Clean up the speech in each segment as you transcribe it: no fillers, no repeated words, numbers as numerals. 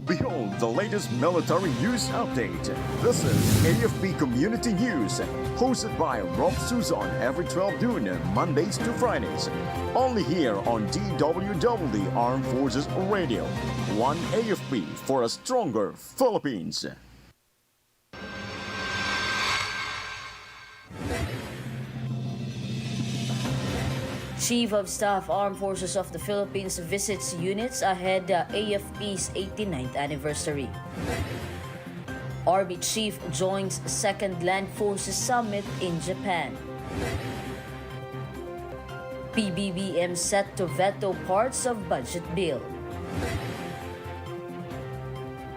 Behold the latest military news update. This is AFP Community News, hosted by Rofh Suzon every 12 noon, Mondays to Fridays. Only here on DWDD Armed Forces Radio. One AFP for a stronger Philippines. Chief of Staff Armed Forces of the Philippines visits units ahead AFP's 89th anniversary. Army Chief joins Second Land Forces Summit in Japan. PBBM set to veto parts of budget bill.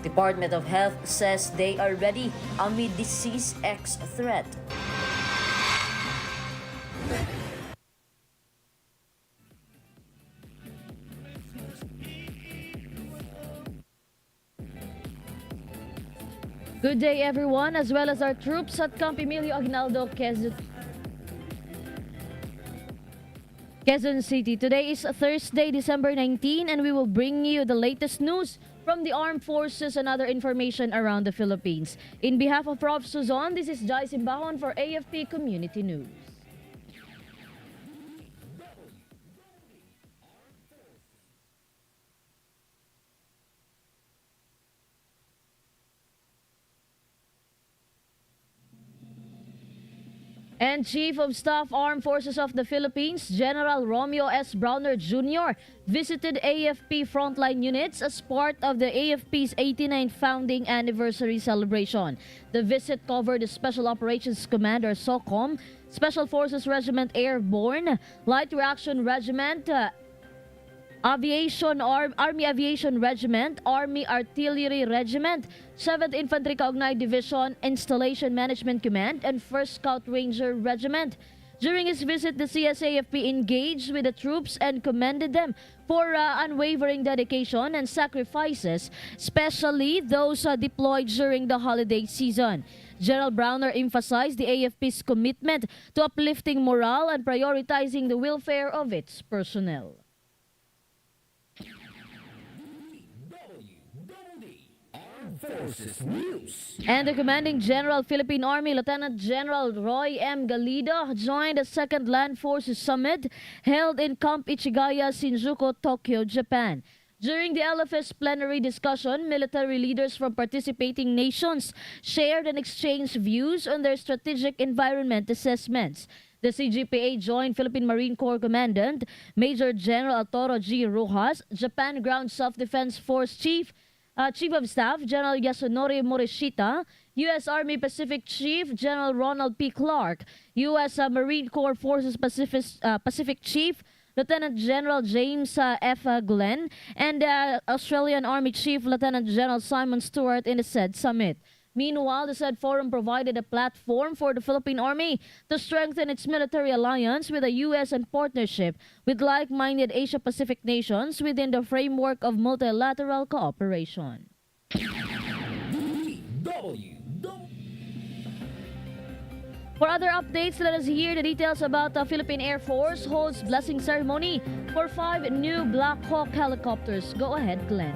Department of Health says they are ready amid disease X threat. Good day everyone, as well as our troops at Camp Emilio Aguinaldo, Quezon City. Today is Thursday, December 19, and we will bring you the latest news from the armed forces and other information around the Philippines. In behalf of Rofh Suzon, this is Jai Simbahon for AFP Community News. And Chief of Staff Armed Forces of the Philippines, General Romeo S. Browner Jr. visited AFP frontline units as part of the AFP's 89th founding anniversary celebration. The visit covered the Special Operations Command or SOCOM, Special Forces Regiment Airborne, Light Reaction Regiment, Army Aviation Regiment, Army Artillery Regiment, 7th Infantry Kaugnay Division, Installation Management Command, and 1st Scout Ranger Regiment. During his visit, the CSAFP engaged with the troops and commended them for unwavering dedication and sacrifices, especially those deployed during the holiday season. General Browner emphasized the AFP's commitment to uplifting morale and prioritizing the welfare of its personnel. Forces News. And the Commanding General, Philippine Army, Lieutenant General Roy M. Galido, joined the Second Land Forces Summit held in Camp Ichigaya, Shinjuku, Tokyo, Japan. During the LFS plenary discussion, military leaders from participating nations shared and exchanged views on their strategic environment assessments. The CGPA joined Philippine Marine Corps Commandant Major General Arturo G. Rojas, Japan Ground Self-Defense Force Chief of Staff General Yasunori Morishita, U.S. Army Pacific Chief General Ronald P. Clark, U.S. Marine Corps Forces Pacific Chief Lieutenant General James F. Glenn, and Australian Army Chief Lieutenant General Simon Stewart in the said summit. Meanwhile, the said forum provided a platform for the Philippine Army to strengthen its military alliance with the U.S. and partnership with like-minded Asia-Pacific nations within the framework of multilateral cooperation. For other updates, let us hear the details about the Philippine Air Force holds blessing ceremony for 5 new Black Hawk helicopters. Go ahead, Glenn.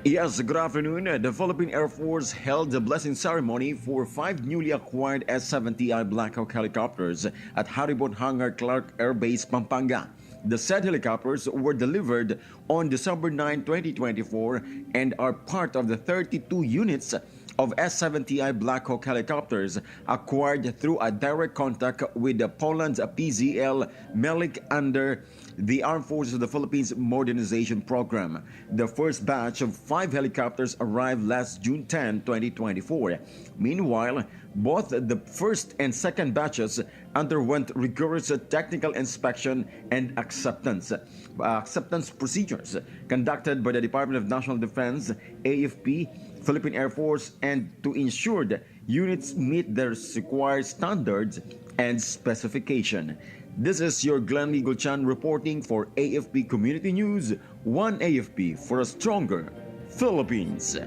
Yes, good afternoon. The Philippine Air Force held the blessing ceremony for 5 newly acquired S-70I Black Hawk helicopters at Haribon Hangar Clark Air Base, Pampanga. The said helicopters were delivered on December 9, 2024 and are part of the 32 units of S-70I Black Hawk helicopters acquired through a direct contact with the Poland's PZL Melik under the Armed Forces of the Philippines Modernization Program. The first batch of 5 helicopters arrived last June 10, 2024. Meanwhile, both the first and second batches underwent rigorous technical inspection and acceptance procedures conducted by the Department of National Defense, AFP, Philippine Air Force, and to ensure that units meet their required standards and specification. This is your Glenn Eagle-Chan reporting for AFP Community News, one AFP for a stronger Philippines.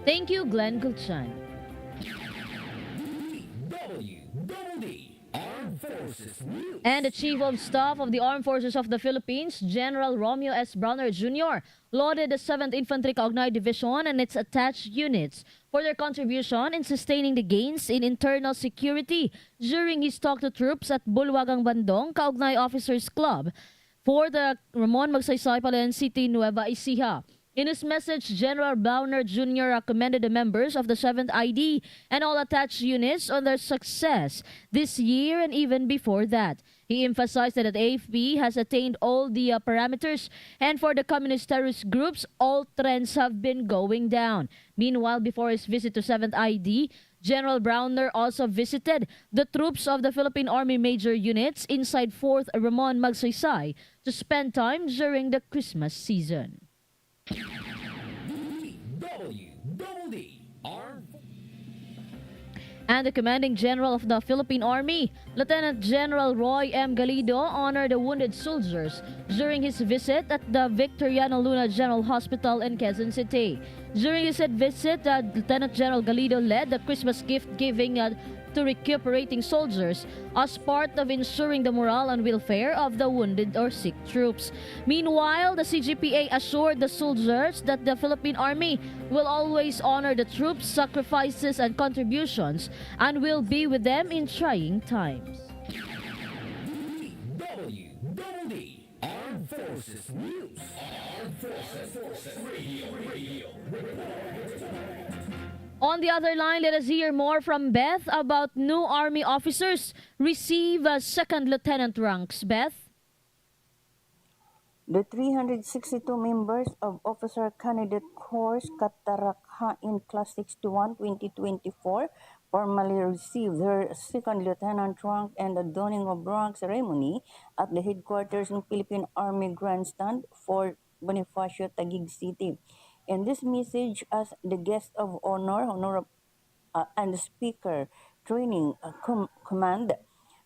Thank you, Glenn Gulchan. DWDD And the Chief of Staff of the Armed Forces of the Philippines, General Romeo S. Browner Jr., lauded the 7th Infantry Kaugnay Division and its attached units for their contribution in sustaining the gains in internal security during his talk to troops at Bulwagang Bandong Kaugnay Officers Club for the Ramon Magsaysay Palayan City, Nueva Ecija. In his message, General Browner Jr. commended the members of the 7th ID and all attached units on their success this year and even before that. He emphasized that AFP has attained all the parameters, and for the communist terrorist groups, all trends have been going down. Meanwhile, before his visit to 7th ID, General Browner also visited the troops of the Philippine Army major units inside 4th Ramon Magsaysay to spend time during the Christmas season. And the Commanding General of the Philippine Army, Lieutenant General Roy M. Galido, honored the wounded soldiers during his visit at the Victoriano Luna General Hospital in Quezon City. During his visit, Lieutenant General Galido led the Christmas gift giving to recuperating soldiers as part of ensuring the morale and welfare of the wounded or sick troops. Meanwhile, the CGPA assured the soldiers that the Philippine Army will always honor the troops' sacrifices and contributions and will be with them in trying times. DWDD Armed Forces News. Armed Forces Radio. On the other line, let us hear more from Beth about new Army officers receive second lieutenant ranks. Beth? The 362 members of Officer Candidate Corps Katarakha in Class 61-2024 formally received their second lieutenant rank and the donning of rank ceremony at the headquarters in Philippine Army Grandstand, Fort Bonifacio, Taguig City. In this message, as the guest of honor, and the Speaker Training Command,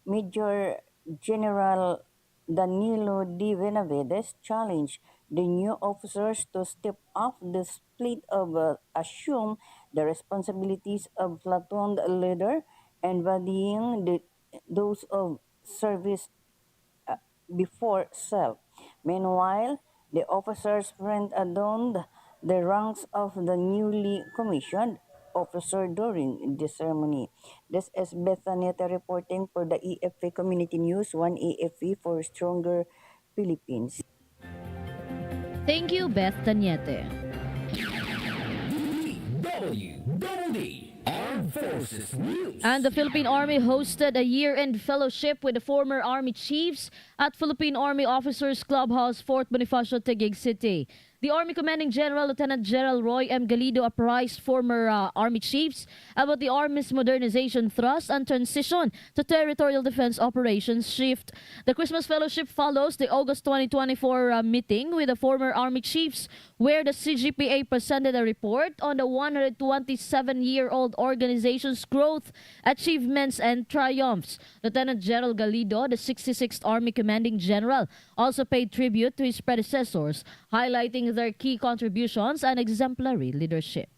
Major General Danilo D. Benavides challenged the new officers to step up the split of assume the responsibilities of platoon leader, embodying those of service before self. Meanwhile, the officers adorned the ranks of the newly commissioned officer during the ceremony. This is Bethaneta reporting for the AFP Community News, 1 AFP for Stronger Philippines. Thank you, Beth Tanyete. DWDD Armed Forces News. And the Philippine Army hosted a year-end fellowship with the former Army chiefs at Philippine Army Officers Clubhouse, Fort Bonifacio, Taguig City. The Army Commanding General, Lieutenant General Roy M. Galido, apprised former Army chiefs about the Army's modernization thrust and transition to territorial defense operations shift. The Christmas Fellowship follows the August 2024 meeting with the former Army chiefs, where the CGPA presented a report on the 127-year-old organization's growth, achievements, and triumphs. Lieutenant General Galido, the 66th Army Commanding General, also paid tribute to his predecessors, highlighting their key contributions and exemplary leadership.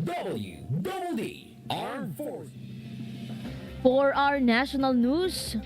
DWDD Armed Forces. For our national news,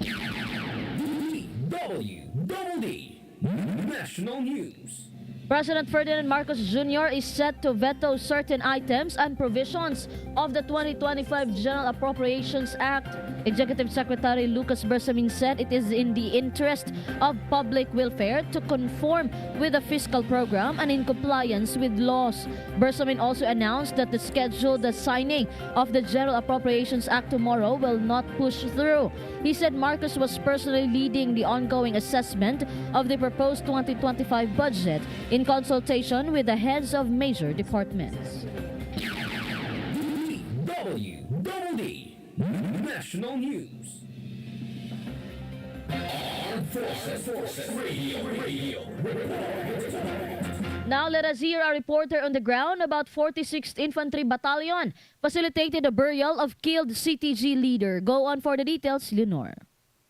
DWDD National News. President Ferdinand Marcos Jr. is set to veto certain items and provisions of the 2025 General Appropriations Act. Executive Secretary Lucas Bersamin said it is in the interest of public welfare to conform with the fiscal program and in compliance with laws. Bersamin also announced that the scheduled signing of the General Appropriations Act tomorrow will not push through. He said Marcos was personally leading the ongoing assessment of the proposed 2025 budget in consultation with the heads of major departments. DWDD National News. Armed Forces Radio. Now let us hear our reporter on the ground about 46th Infantry Battalion facilitated the burial of killed CTG leader. Go on for the details, Leonor.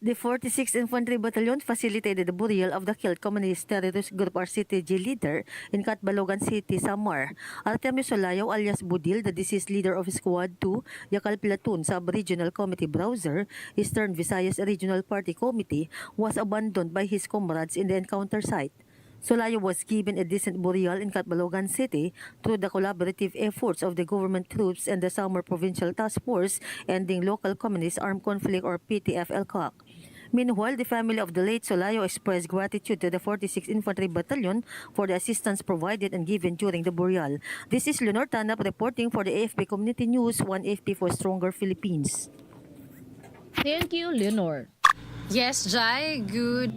The 46th Infantry Battalion facilitated the burial of the killed communist terrorist group RCTG leader in Catbalogan City, Samar. Artemio Solayo alias Budil, the deceased leader of Squad 2, Yakal Platoon Sub-Regional Committee Browser, Eastern Visayas Regional Party Committee, was abandoned by his comrades in the encounter site. Solayo was given a decent burial in Catbalogan City through the collaborative efforts of the government troops and the Samar Provincial Task Force Ending Local Communist Armed Conflict or PTF-LCOC. Meanwhile, the family of the late Solayo expressed gratitude to the 46th Infantry Battalion for the assistance provided and given during the burial. This is Leonor Tanap reporting for the AFP Community News, 1 AFP for Stronger Philippines. Thank you, Leonor. Yes, Jai, good.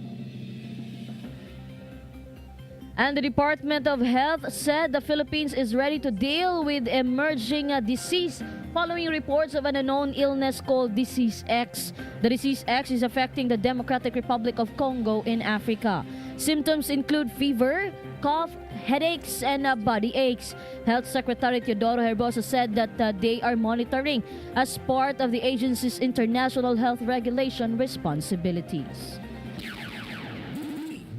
And the Department of Health said the Philippines is ready to deal with emerging disease following reports of an unknown illness called Disease X. The Disease X is affecting the Democratic Republic of Congo in Africa. Symptoms include fever, cough, headaches, and body aches. Health Secretary Teodoro Herbosa said that they are monitoring as part of the agency's international health regulation responsibilities.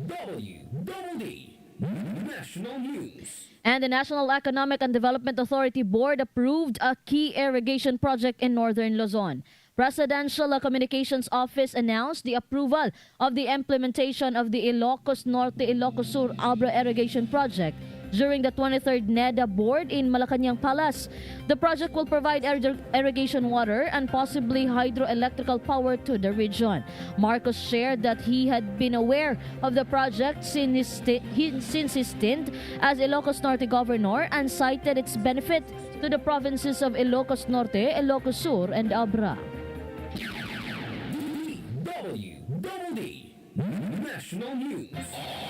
DWDD National News. And the National Economic and Development Authority Board approved a key irrigation project in northern Luzon. Presidential Communications Office announced the approval of the implementation of the Ilocos Norte Ilocos Sur Abra Irrigation Project during the 23rd NEDA board in Malacañang Palace. The project will provide irrigation water and possibly hydroelectrical power to the region. Marcos shared that he had been aware of the project since his stint as Ilocos Norte governor and cited its benefit to the provinces of Ilocos Norte, Ilocos Sur, and Abra. DWDD National News.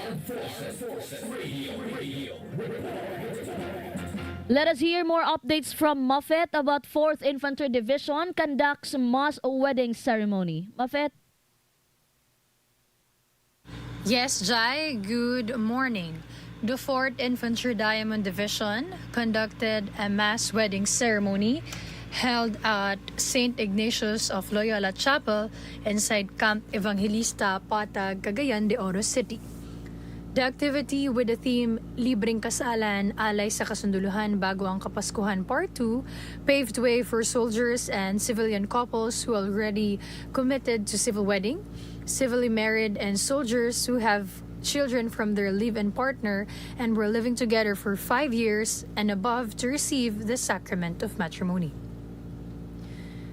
Armed Forces Radio. Let us hear more updates from Mafet about 4th Infantry Division conducts mass wedding ceremony. Mafet? Yes, Jai, good morning. The 4th Infantry Diamond Division conducted a mass wedding ceremony held at St. Ignatius of Loyola Chapel inside Camp Evangelista Patag, Cagayan de Oro City. The activity with the theme Libreng Kasalan, Alay sa Kasunduluhan Bago ang Kapaskuhan Part 2 paved way for soldiers and civilian couples who already committed to civil wedding, civilly married, and soldiers who have children from their live-in partner and were living together for 5 years and above to receive the sacrament of matrimony.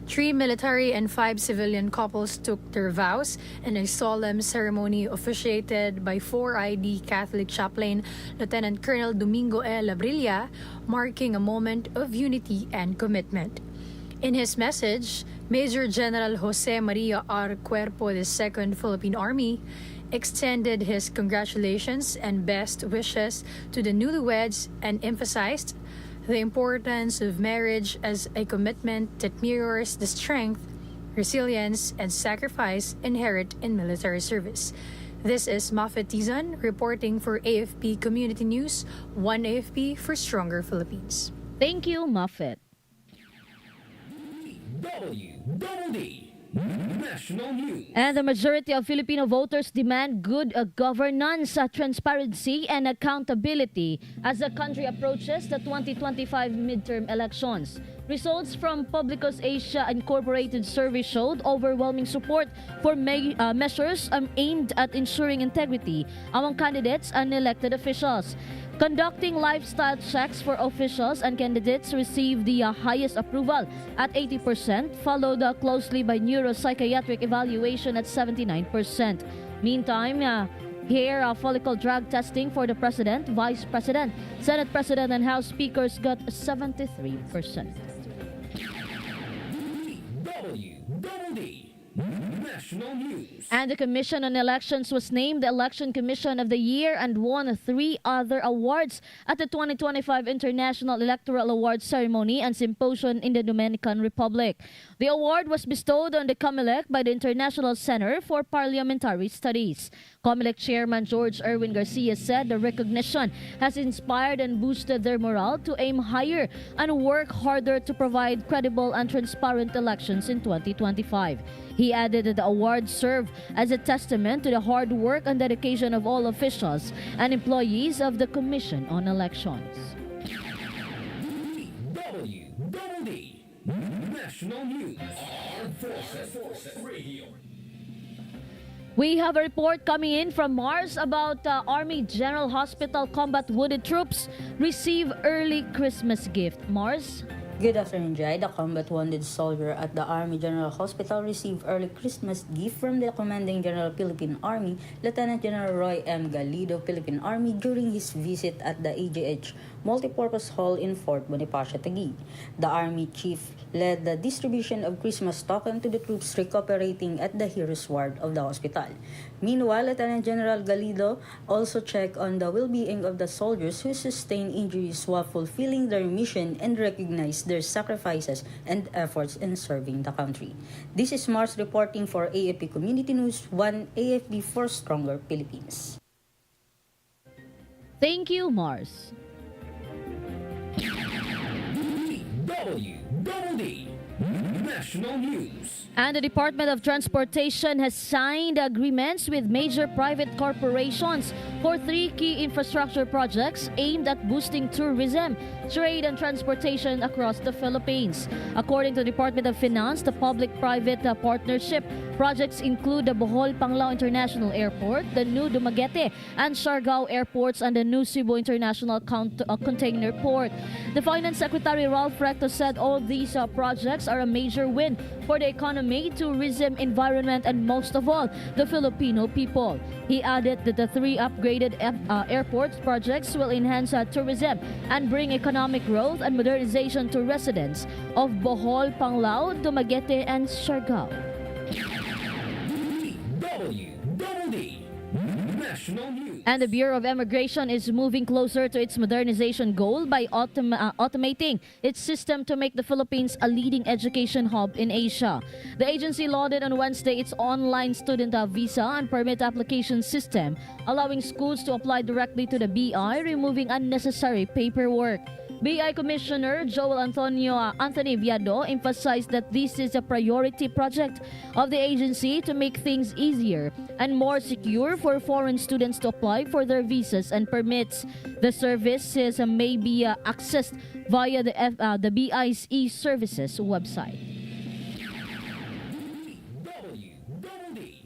3 military and 5 civilian couples took their vows in a solemn ceremony officiated by 4ID Catholic chaplain Lieutenant Colonel Domingo L. Labrilla, marking a moment of unity and commitment. In his message, Major General Jose Maria R. Cuerpo II Philippine Army extended his congratulations and best wishes to the newlyweds and emphasized the importance of marriage as a commitment that mirrors the strength, resilience, and sacrifice inherent in military service. This is Mafet Tizan reporting for AFP Community News, 1 AFP for Stronger Philippines. Thank you, Mafet. DWDD National News. And the majority of Filipino voters demand good governance, transparency, and accountability as the country approaches the 2025 midterm elections. Results from Publicos Asia Incorporated survey showed overwhelming support for measures aimed at ensuring integrity among candidates and elected officials. Conducting lifestyle checks for officials and candidates received the highest approval at 80%, followed closely by neuropsychiatric evaluation at 79%. Meantime, hair follicle drug testing for the President, Vice President, Senate President, and House Speakers got 73%. DWDD National News. And the Commission on Elections was named the Election Commission of the Year and won 3 other awards at the 2025 International Electoral Awards Ceremony and Symposium in the Dominican Republic. The award was bestowed on the COMELEC by the International Center for Parliamentary Studies. COMELEC Chairman George Erwin Garcia said the recognition has inspired and boosted their morale to aim higher and work harder to provide credible and transparent elections in 2025. He added that the the awards serve as a testament to the hard work and dedication of all officials and employees of the Commission on Elections. DWDD National News. Armed Forces Radio. We have a report coming in from Mars about Army General Hospital Combat Wounded Troops receive early Christmas gift. Mars? Good afternoon, Jai. The combat wounded soldier at the Army General Hospital received early Christmas gift from the Commanding General Philippine Army, Lieutenant General Roy M. Galido, Philippine Army, during his visit at the AGH Multipurpose Hall in Fort Bonifacio, Taguig. The Army Chief led the distribution of Christmas token to the troops recuperating at the Heroes Ward of the hospital. Meanwhile, Lieutenant General Galido also checked on the well-being of the soldiers who sustained injuries while fulfilling their mission and recognized their sacrifices and efforts in serving the country. This is Mars reporting for AFP Community News, 1 AFP for Stronger Philippines. Thank you, Mars. DWDD National News. And the Department of Transportation has signed agreements with major private corporations for 3 key infrastructure projects aimed at boosting tourism, trade, and transportation across the Philippines. According to the Department of Finance, the public-private partnership projects include the Bohol-Panglao International Airport, the new Dumaguete and Siargao airports, and the new Cebu International Container Port. The Finance Secretary Rofh said all of these projects are a major win for the economy, tourism, environment, and most of all, the Filipino people. He added that the 3 upgraded airports projects will enhance tourism and bring economic growth and modernization to residents of Bohol, Panglao, Dumaguete, and Siargao. DWDD National News. And the Bureau of Immigration is moving closer to its modernization goal by automating its system to make the Philippines a leading education hub in Asia. The agency lauded on Wednesday its online student visa and permit application system, allowing schools to apply directly to the BI, removing unnecessary paperwork. BI Commissioner Joel Anthony Viado emphasized that this is a priority project of the agency to make things easier and more secure for foreign students to apply for their visas and permits. The services may be accessed via the BI's e-services website. DWDD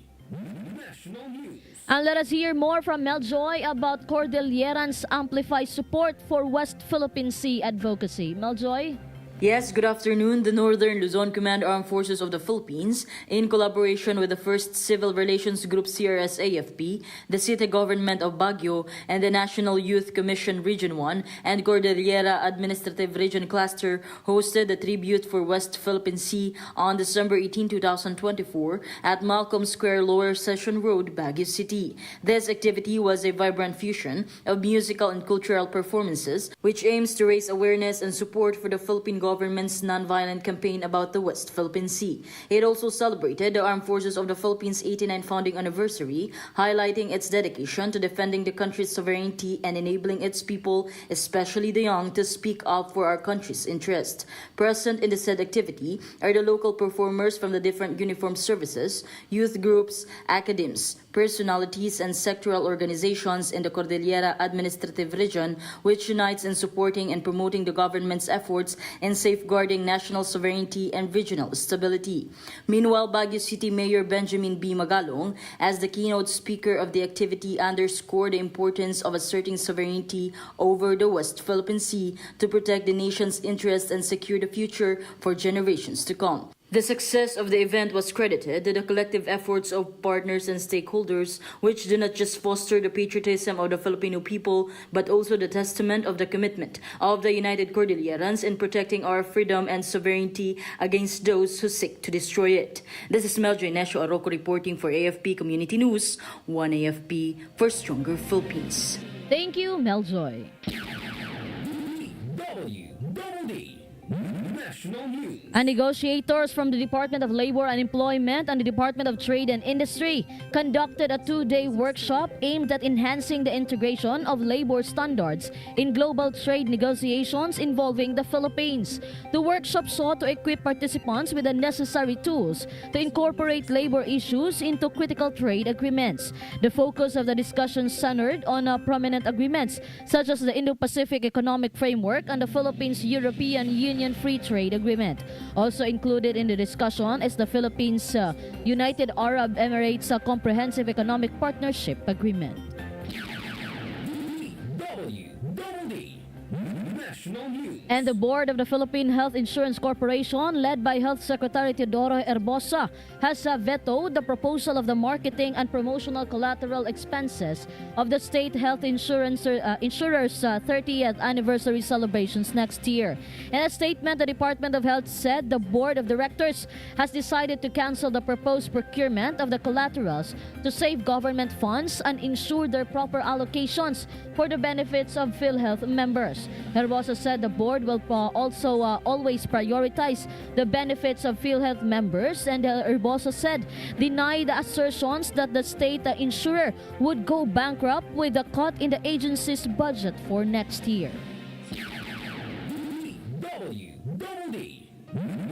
National News. And let us hear more from Meljoy about Cordillerans Amplify support for West Philippine Sea advocacy. Meljoy? Yes, good afternoon. The Northern Luzon Command Armed Forces of the Philippines, in collaboration with the 1st Civil Relations Group CRS AFP, the City Government of Baguio, and the National Youth Commission Region 1 and Cordillera Administrative Region Cluster, hosted a tribute for West Philippine Sea on December 18, 2024 at Malcolm Square, Lower Session Road, Baguio City. This activity was a vibrant fusion of musical and cultural performances, which aims to raise awareness and support for the Philippine government's non-violent campaign about the West Philippine Sea. It also celebrated the Armed Forces of the Philippines' 89th founding anniversary, highlighting its dedication to defending the country's sovereignty and enabling its people, especially the young, to speak up for our country's interest. Present in the said activity are the local performers from the different uniformed services, youth groups, academies, personalities, and sectoral organizations in the Cordillera Administrative Region, which unites in supporting and promoting the government's efforts in safeguarding national sovereignty and regional stability. Meanwhile, Baguio City Mayor Benjamin B. Magalong, as the keynote speaker of the activity, underscored the importance of asserting sovereignty over the West Philippine Sea to protect the nation's interests and secure the future for generations to come. The success of the event was credited to the collective efforts of partners and stakeholders, which do not just foster the patriotism of the Filipino people, but also the testament of the commitment of the United Cordillerans in protecting our freedom and sovereignty against those who seek to destroy it. This is Meljoy Nesho Arroco reporting for AFP Community News, 1 AFP for Stronger Philippines. Thank you, Meljoy. DWDD National News. And negotiators from the Department of Labor and Employment and the Department of Trade and Industry conducted a 2-day workshop aimed at enhancing the integration of labor standards in global trade negotiations involving the Philippines. The workshop sought to equip participants with the necessary tools to incorporate labor issues into critical trade agreements. The focus of the discussion centered on prominent agreements such as the Indo-Pacific Economic Framework and the Philippines-European Union Free Trade Agreement. Also included in the discussion is the Philippines-United Arab Emirates Comprehensive Economic Partnership Agreement. DWDD National News. And the board of the Philippine Health Insurance Corporation, led by Health Secretary Teodoro Herbosa, has vetoed the proposal of the marketing and promotional collateral expenses of the state health insurers' 30th anniversary celebrations next year. In a statement, the Department of Health said the board of directors has decided to cancel the proposed procurement of the collaterals to save government funds and ensure their proper allocations for the benefits of PhilHealth members. Herbosa said the board will also always prioritize the benefits of PhilHealth members, and Herbosa said deny the assertions that the state insurer would go bankrupt with a cut in the agency's budget for next year. DWDD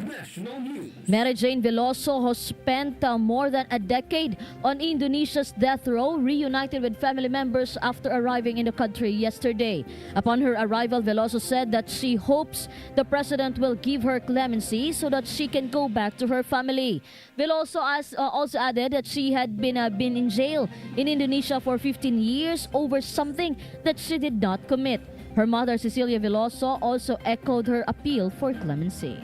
National News. Mary Jane Veloso, who spent more than a decade on Indonesia's death row, reunited with family members after arriving in the country yesterday. Upon her arrival, Veloso said that she hopes the president will give her clemency so that she can go back to her family. Veloso also added that she had been in jail in Indonesia for 15 years over something that she did not commit. Her mother, Cecilia Veloso, also echoed her appeal for clemency.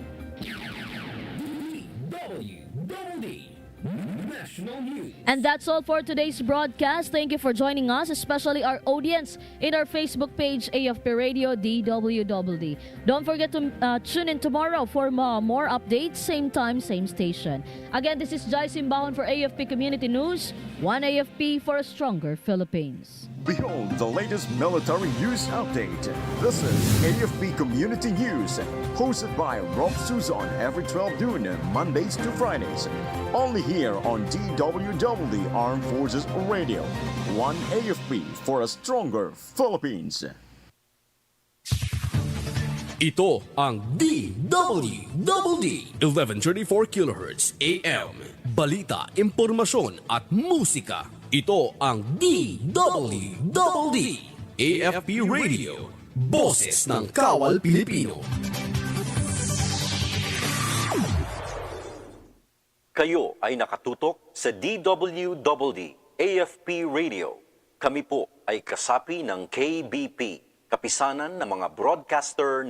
DWDD National News. And that's all for today's broadcast. Thank you for joining us, especially our audience in our Facebook page, AFP Radio DWDD. Don't forget to tune in tomorrow for more updates, same time, same station. Again, this is Jai Simbahon for AFP Community News. One AFP for a stronger Philippines. Behold the latest military news update. This is AFP Community News, hosted by Rofh Suzon every 12 noon, Mondays to Fridays. Only here on DWDD Armed Forces Radio. One AFP for a stronger Philippines. Ito ang DWDD 1134 kHz AM. Balita, impormasyon at musika. Ito ang DWDD AFP Radio. Boses ng Kawal Pilipino. Kayo ay nakatutok sa DWDD AFP Radio. Kami po ay kasapi ng KBP, kapisanan ng mga broadcaster